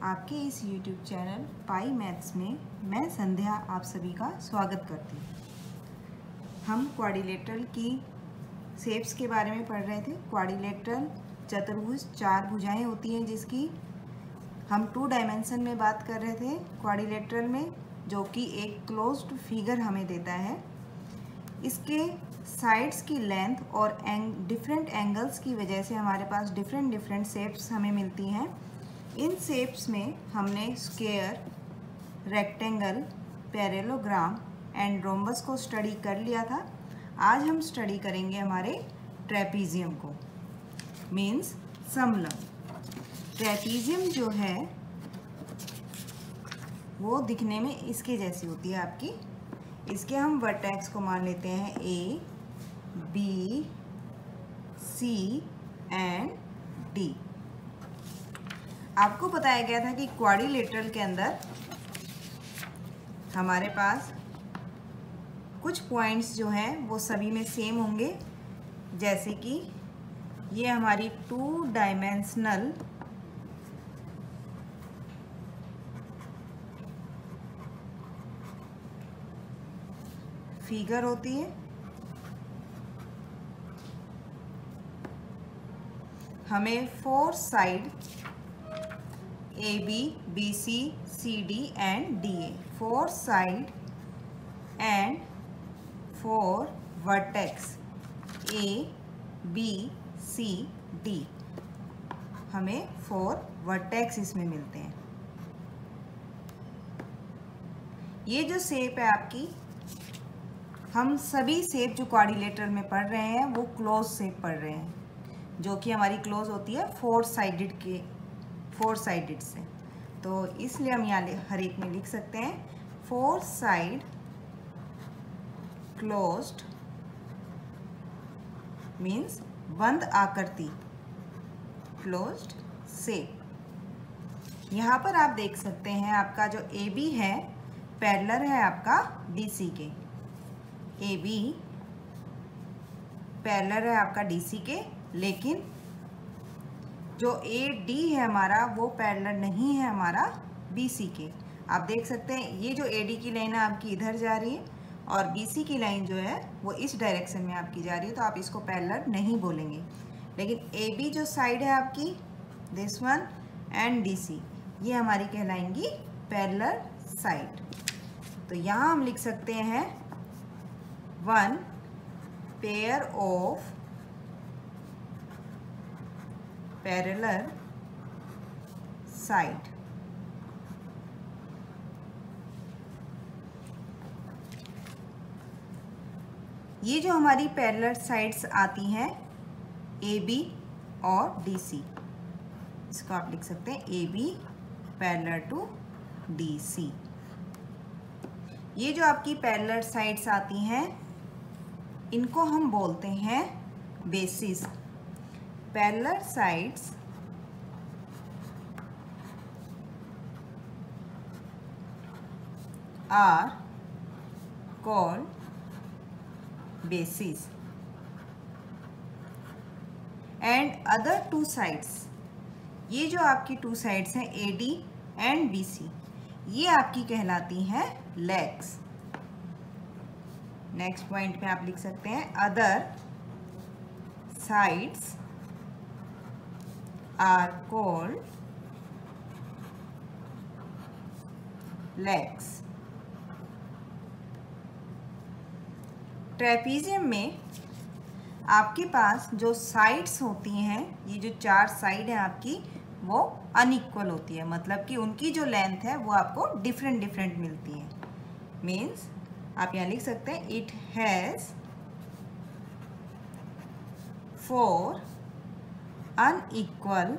आपके इस YouTube channel पाई maths में मैं संध्या आप सभी का स्वागत करती हूँ। हम क्वाड्रिलेटरल की शेप्स के बारे में पढ़ रहे थे। क्वाड्रिलेटरल चतुर्भुज, चार भुजाएं होती हैं जिसकी हम 2 डायमेंशन में बात कर रहे थे क्वाड्रिलेटरल में, जो कि एक क्लोज्ड फिगर हमें देता है। इसके साइड्स की लेंथ और डिफरेंट एंगल्स की वजह से हमारे पास डिफरेंट शेप्स हमें मिलती हैं। इन शेप्स में हमने square, rectangle, parallelogram and rhombus को स्टडी कर लिया था। आज हम स्टडी करेंगे हमारे ट्रेपीजियम को, मीन्स समलंब। ट्रेपीजियम जो है वो दिखने में इसके जैसी होती है आपकी। इसके हम वर्टेक्स को मान लेते हैं A, B, C and D। आपको बताया गया था कि क्वाड्रिलेटरल के अंदर हमारे पास कुछ पॉइंट्स जो हैं वो सभी में सेम होंगे, जैसे कि ये हमारी 2 डायमेंशनल फिगर होती है। हमें 4 side AB, BC, CD and DA, 4 side and 4 vertex A, B, C, D। हमें 4 वर्टेक्स इसमें मिलते हैं। ये जो शेप है आपकी, हम सभी शेप जो क्वाड्रिलेटरल में पढ़ रहे हैं वो क्लोज शेप पढ़ रहे हैं, जो कि हमारी क्लोज होती है 4 साइडेड से। तो इसलिए हम यहाँ हर एक में लिख सकते हैं 4 साइड क्लोज्ड, मीन्स बंद आकृति, क्लोज्ड शेप। यहाँ पर आप देख सकते हैं आपका जो AB है पैरेलल है आपका DC के। AB पैरेलल है आपका DC के, लेकिन जो AD है हमारा वो पैरेलल नहीं है हमारा BC के। आप देख सकते हैं ये जो AD की लाइन है आपकी इधर जा रही है और BC की लाइन जो है वो इस डायरेक्शन में आपकी जा रही है, तो आप इसको पैरेलल नहीं बोलेंगे। लेकिन AB जो साइड है आपकी, दिस वन एंड DC, ये हमारी कहलाएंगी पैरेलल साइड। तो यहाँ हम लिख सकते हैं 1 पेयर ऑफ पैरेलल साइड। ये जो हमारी पैरेलल साइड्स आती हैं AB और DC, इसको आप लिख सकते हैं AB पैरेलल टू DC। ये जो आपकी पैरेलल साइड्स आती हैं इनको हम बोलते हैं basis. Parallel sides are called basis and other 2 sides, ये जो आपकी 2 साइड्स हैं AD एंड BC, ये आपकी कहलाती हैं लेग्स। नेक्स्ट पॉइंट में आप लिख सकते हैं other sides are called legs. Trapezium में आपके पास जो साइड्स होती हैं, ये जो 4 साइड है आपकी, वो अनइक्वल होती है, मतलब कि उनकी जो लेंथ है वो आपको डिफरेंट मिलती है। मीन्स आप यहाँ लिख सकते हैं इट हैज़ 4 अनइक्वल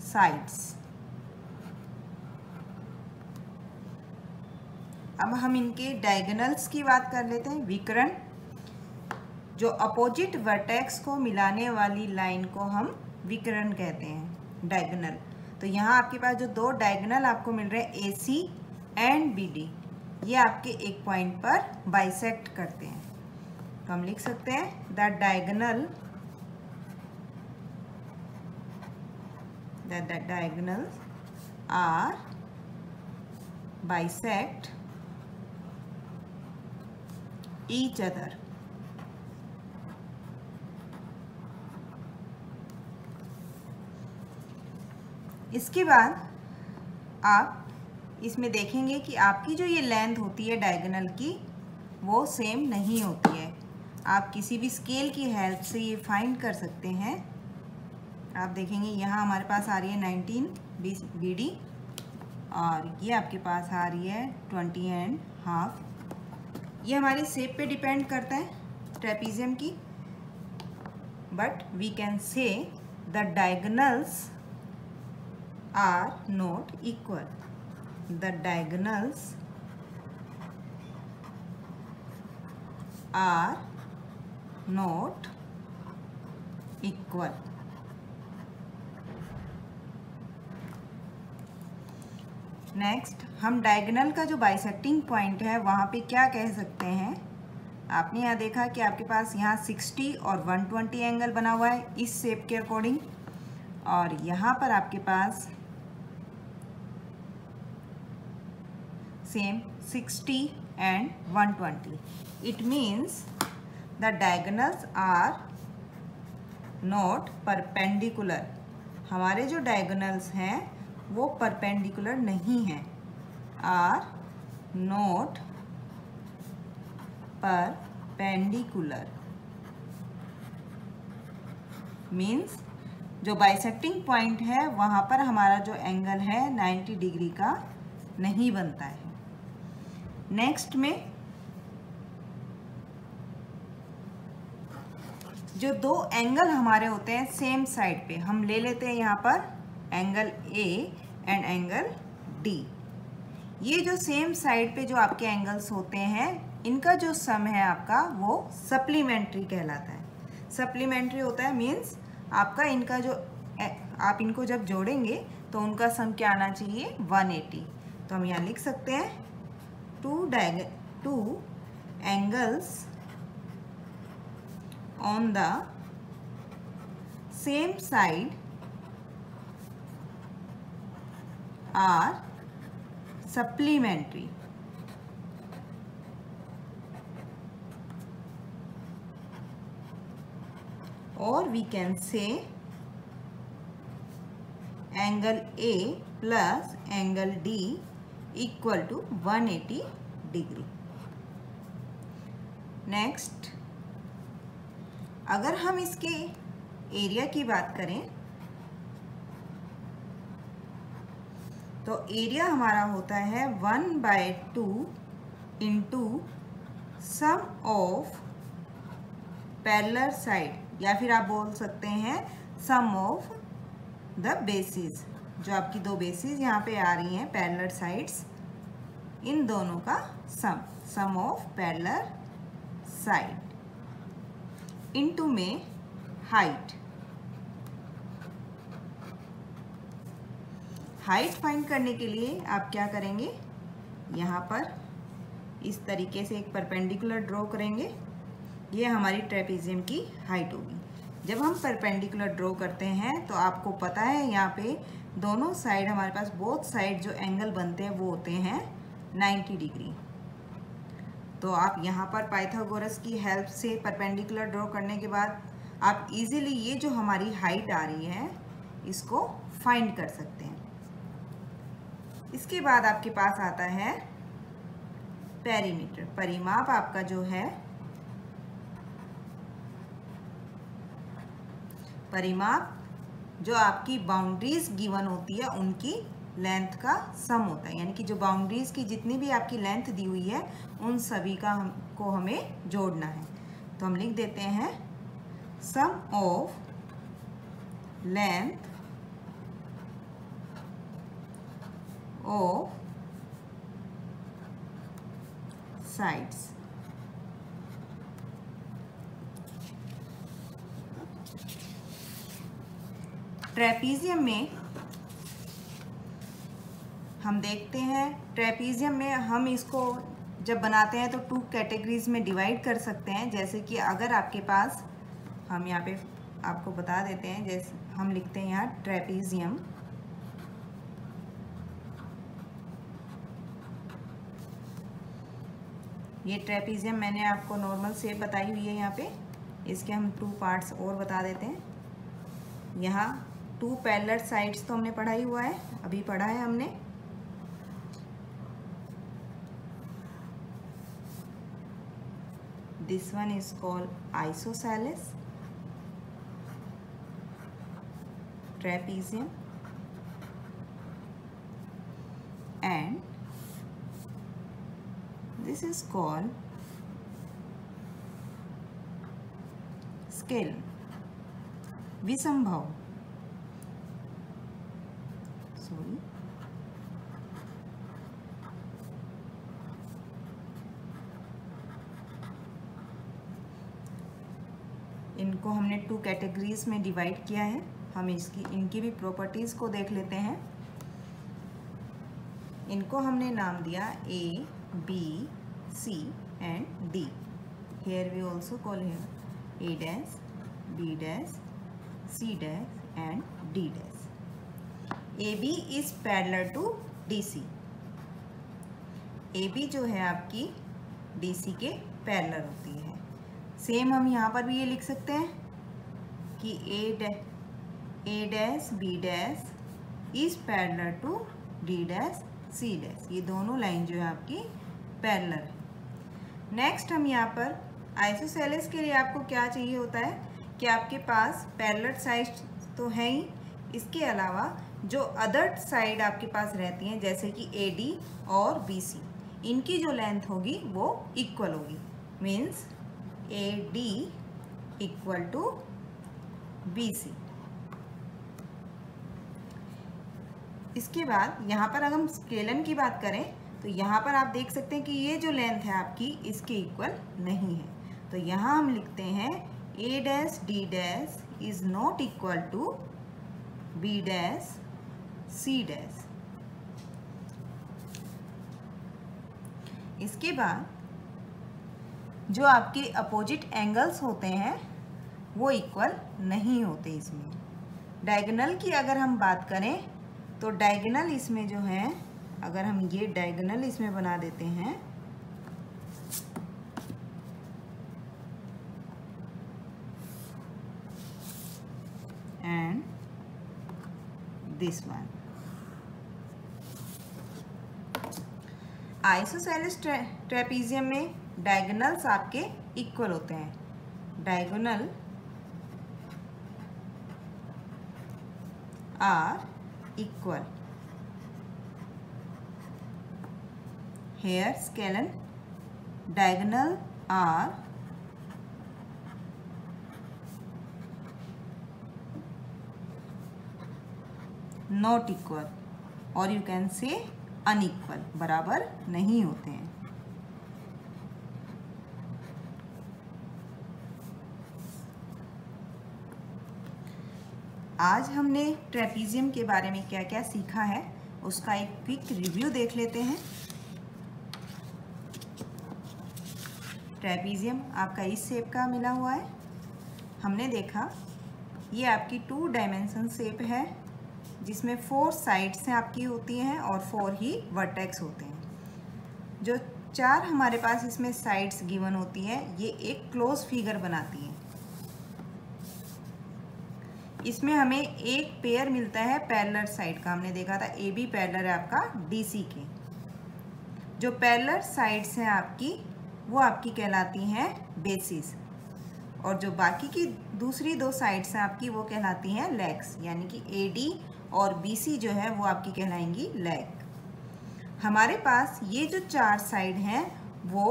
साइड्स। अब हम इनके डायगोनल्स की बात कर लेते हैं। विकर्ण, जो अपोजिट वर्टेक्स को मिलाने वाली लाइन को हम विकर्ण कहते हैं, डायगोनल। तो यहाँ आपके पास जो 2 डायगोनल आपको मिल रहे हैं AC एंड BD, ये आपके एक पॉइंट पर बाइसेक्ट करते हैं। तो हम लिख सकते हैं the that the diagonals are bisect each other. इसके बाद आप इसमें देखेंगे कि आपकी जो ये लेंथ होती है डायगोनल की वो सेम नहीं होती है। आप किसी भी स्केल की हेल्प से ये फाइंड कर सकते हैं। आप देखेंगे यहाँ हमारे पास आ रही है 19 BD और ये आपके पास आ रही है 20.5। ये हमारी शेप पे डिपेंड करता है ट्रेपीजियम की, but we can say the diagonals are not equal. The diagonals are not equal. Next हम डायगोनल का जो बाइसेक्टिंग पॉइंट है वहाँ पे क्या कह सकते हैं। आपने यहाँ देखा कि आपके पास यहाँ 60 और 120 एंगल बना हुआ है इस शेप के अकॉर्डिंग, और यहाँ पर आपके पास same 60 and 120. It means the diagonals are not perpendicular. हमारे जो diagonals हैं वो perpendicular नहीं हैं, are not perpendicular. Means जो बाइसेक्टिंग पॉइंट है वहाँ पर हमारा जो एंगल है 90 डिग्री का नहीं बनता है। नेक्स्ट में जो दो एंगल हमारे होते हैं सेम साइड पे, हम ले लेते हैं यहाँ पर angle A and angle D। ये जो सेम साइड पे जो आपके एंगल्स होते हैं इनका जो सम है आपका वो सप्लीमेंट्री कहलाता है। सप्लीमेंट्री होता है मीन्स आपका इनका जो आप इनको जब जोड़ेंगे तो उनका सम क्या आना चाहिए 180। तो हम यहाँ लिख सकते हैं two angles on the same side are supplementary. Or we can say angle A plus angle D equal to 180 degree. Next अगर हम इसके एरिया की बात करें तो एरिया हमारा होता है 1/2 into sum of parallel side, या फिर आप बोल सकते हैं सम ऑफ द बेसिस। जो आपकी दो बेसिस यहाँ पे आ रही हैं पैरेलल साइड्स, इन दोनों का सम ऑफ पैरेलल साइड इनटू में हाइट। हाइट फाइंड करने के लिए आप क्या करेंगे, यहाँ पर इस तरीके से एक परपेंडिकुलर ड्रॉ करेंगे। ये हमारी ट्रेपीजियम की हाइट होगी। जब हम परपेंडिकुलर ड्रॉ करते हैं तो आपको पता है यहाँ पे दोनों साइड हमारे पास बोथ साइड जो एंगल बनते हैं वो होते हैं 90 डिग्री। तो आप यहाँ पर पाइथागोरस की हेल्प से परपेंडिकुलर ड्रॉ करने के बाद आप इजीली ये जो हमारी हाइट आ रही है इसको फाइंड कर सकते हैं। इसके बाद आपके पास आता है पेरीमीटर। परिमाप आपका जो है, परिमाप जो आपकी बाउंड्रीज गिवन होती है उनकी लेंथ का सम होता है, यानी कि जो बाउंड्रीज की जितनी भी आपकी लेंथ दी हुई है उन सभी का हमको हमें जोड़ना है। तो हम लिख देते हैं sum of length of sides. Trapezium में हम देखते हैं, ट्रेपीजियम में हम इसको जब बनाते हैं तो 2 कैटेगरीज में डिवाइड कर सकते हैं। जैसे कि अगर आपके पास, हम यहाँ पे आपको बता देते हैं, जैसे हम लिखते हैं यहाँ ट्रेपीजियम ये ट्रेपीजियम मैंने आपको नॉर्मल शेप बताई हुई है यहाँ पे। इसके हम 2 पार्ट्स और बता देते हैं। यहाँ 2 पैरेलल साइड्स तो हमने पढ़ा ही हुआ है, अभी पढ़ा है हमने। This one is called isosceles trapezium and this is called scale विसंभव। सॉरी, इनको हमने 2 कैटेगरीज में डिवाइड किया है। हम इनकी भी प्रॉपर्टीज को देख लेते हैं। इनको हमने नाम दिया A, B, C and D. Here we also call here A dash, B dash, C dash and D dash. AB is parallel to DC. AB जो है आपकी DC के पैरेलल होती है। सेम हम यहाँ पर भी ये लिख सकते हैं कि A dash, B dash is parallel to D dash, C dash. ये दोनों लाइन जो है आपकी पैरेलल है। नेक्स्ट हम यहाँ पर आइसोसेलेस के लिए आपको क्या चाहिए होता है कि आपके पास पैरेलल साइड तो है ही, इसके अलावा जो अदर साइड आपके पास रहती हैं जैसे कि AD और BC, इनकी जो लेंथ होगी वो इक्वल होगी। Means AD equal to BC। इसके बाद यहाँ पर अगर हम स्केलन की बात करें तो यहाँ पर आप देख सकते हैं कि ये जो लेंथ है आपकी इसके इक्वल नहीं है। तो यहाँ हम लिखते हैं A dash D dash is not equal to B dash C dash. इसके बाद जो आपके अपोजिट एंगल्स होते हैं वो इक्वल नहीं होते इसमें। डायगोनल की अगर हम बात करें तो डायगोनल इसमें जो है, अगर हम ये डायगोनल इसमें बना देते हैं and this one, isosceles trapezium में डायगोनल्स आपके इक्वल होते हैं। Diagonal are equal. Here scalene diagonal are not equal or you can say unequal, बराबर नहीं होते हैं। आज हमने ट्रेपीजियम के बारे में क्या क्या सीखा है उसका एक क्विक रिव्यू देख लेते हैं। ट्रेपीजियम आपका इस शेप का मिला हुआ है। हमने देखा ये आपकी 2 डायमेंशन शेप है जिसमें 4 साइड्स हैं आपकी होती हैं और 4 ही वर्टेक्स होते हैं। जो 4 हमारे पास इसमें साइड्स गिवन होती है ये एक क्लोज फिगर बनाती है। इसमें हमें एक पेयर मिलता है पैरेलल साइड का। हमने देखा था AB पैरेलल है आपका DC के। जो पैरेलल साइड्स हैं आपकी वो आपकी कहलाती हैं बेसिस और जो बाकी की दूसरी 2 साइड्स हैं आपकी वो कहलाती हैं लेग्स, यानी कि AD और BC जो है वो आपकी कहलाएंगी लेग। हमारे पास ये जो 4 साइड हैं वो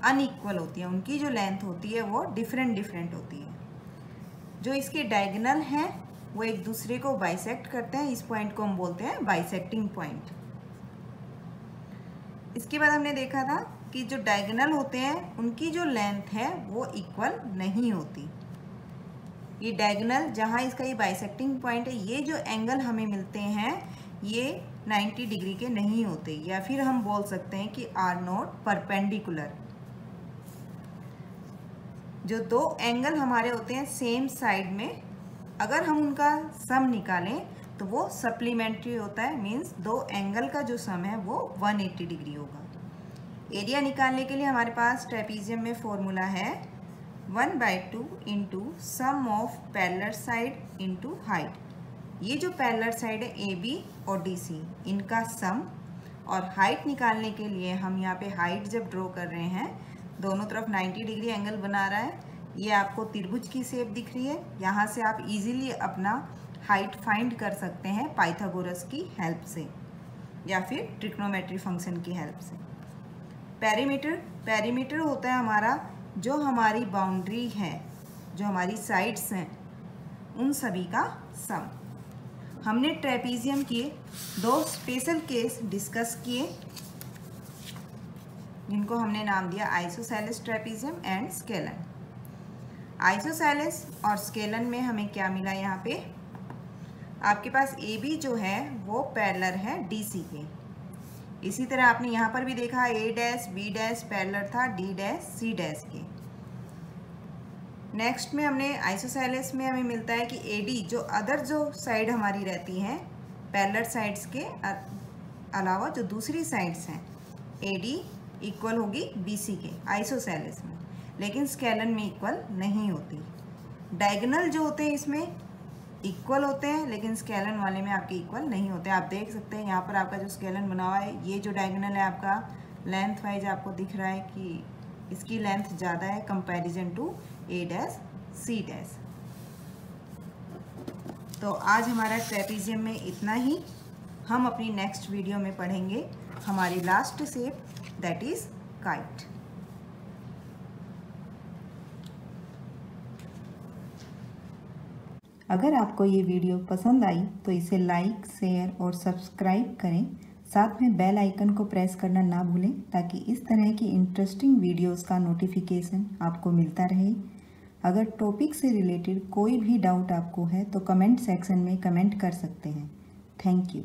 अनइक्वल होती हैं, उनकी जो लेंथ होती है वो डिफरेंट होती है। जो इसके डायगोनल हैं वो एक दूसरे को बाइसेक्ट करते हैं, इस पॉइंट को हम बोलते हैं बाइसेक्टिंग पॉइंट। इसके बाद हमने देखा था कि जो डायगोनल होते हैं उनकी जो लेंथ है वो इक्वल नहीं होती। ये डायगोनल जहाँ इसका ये बाइसेक्टिंग पॉइंट है, ये जो एंगल हमें मिलते हैं ये 90 डिग्री के नहीं होते, या फिर हम बोल सकते हैं कि आर नॉट परपेंडिकुलर। जो 2 एंगल हमारे होते हैं सेम साइड में, अगर हम उनका सम निकालें तो वो सप्लीमेंट्री होता है। मीन्स 2 एंगल का जो सम है वो 180 डिग्री होगा। एरिया निकालने के लिए हमारे पास ट्रेपीजियम में फॉर्मूला है 1/2 into sum of parallel side into height. ये जो पैरेलल साइड है AB और DC, इनका सम, और हाइट निकालने के लिए हम यहाँ पे हाइट जब ड्रॉ कर रहे हैं, दोनों तरफ 90 डिग्री एंगल बना रहा है। ये आपको त्रिभुज की शेप दिख रही है। यहाँ से आप इजीली अपना हाइट फाइंड कर सकते हैं पाइथागोरस की हेल्प से या फिर ट्रिग्नोमेट्री फंक्शन की हेल्प से। पेरीमीटर होता है हमारा जो हमारी बाउंड्री है, जो हमारी साइड्स हैं, उन सभी का सम। हमने ट्रेपीजियम के 2 स्पेशल केस डिस्कस किए, जिनको हमने नाम दिया isosceles trapezium and scalene. Isosceles और स्केलन में हमें क्या मिला, यहाँ पे आपके पास AB जो है वो पैरेलल है DC के। इसी तरह आपने यहाँ पर भी देखा A dash B dash parallel था D डैश C डैश के। नेक्स्ट में हमने आइसोसेलेस में हमें मिलता है कि AD जो अदर जो साइड हमारी रहती हैं पैरेलल साइड्स के अलावा जो दूसरी साइड्स हैं, AD इक्वल होगी BC के आइसोसेलेस में, लेकिन स्केलन में इक्वल नहीं होती। डायगोनल जो होते हैं इसमें इक्वल होते हैं, लेकिन स्केलन वाले में आपके इक्वल नहीं होते। आप देख सकते हैं यहाँ पर आपका जो स्केलन बना हुआ है, ये जो डायगोनल है आपका लेंथ वाइज आपको दिख रहा है कि इसकी लेंथ ज़्यादा है comparison to A dash C dash. तो आज हमारा ट्रेपीजियम में इतना ही। हम अपनी नेक्स्ट वीडियो में पढ़ेंगे हमारी last shape, that is kite. अगर आपको ये वीडियो पसंद आई तो इसे लाइक, शेयर और सब्सक्राइब करें। साथ में बेल आइकन को प्रेस करना ना भूलें, ताकि इस तरह की इंटरेस्टिंग वीडियोस का नोटिफिकेशन आपको मिलता रहे। अगर टॉपिक से रिलेटेड कोई भी डाउट आपको है तो कमेंट सेक्शन में कमेंट कर सकते हैं। Thank you.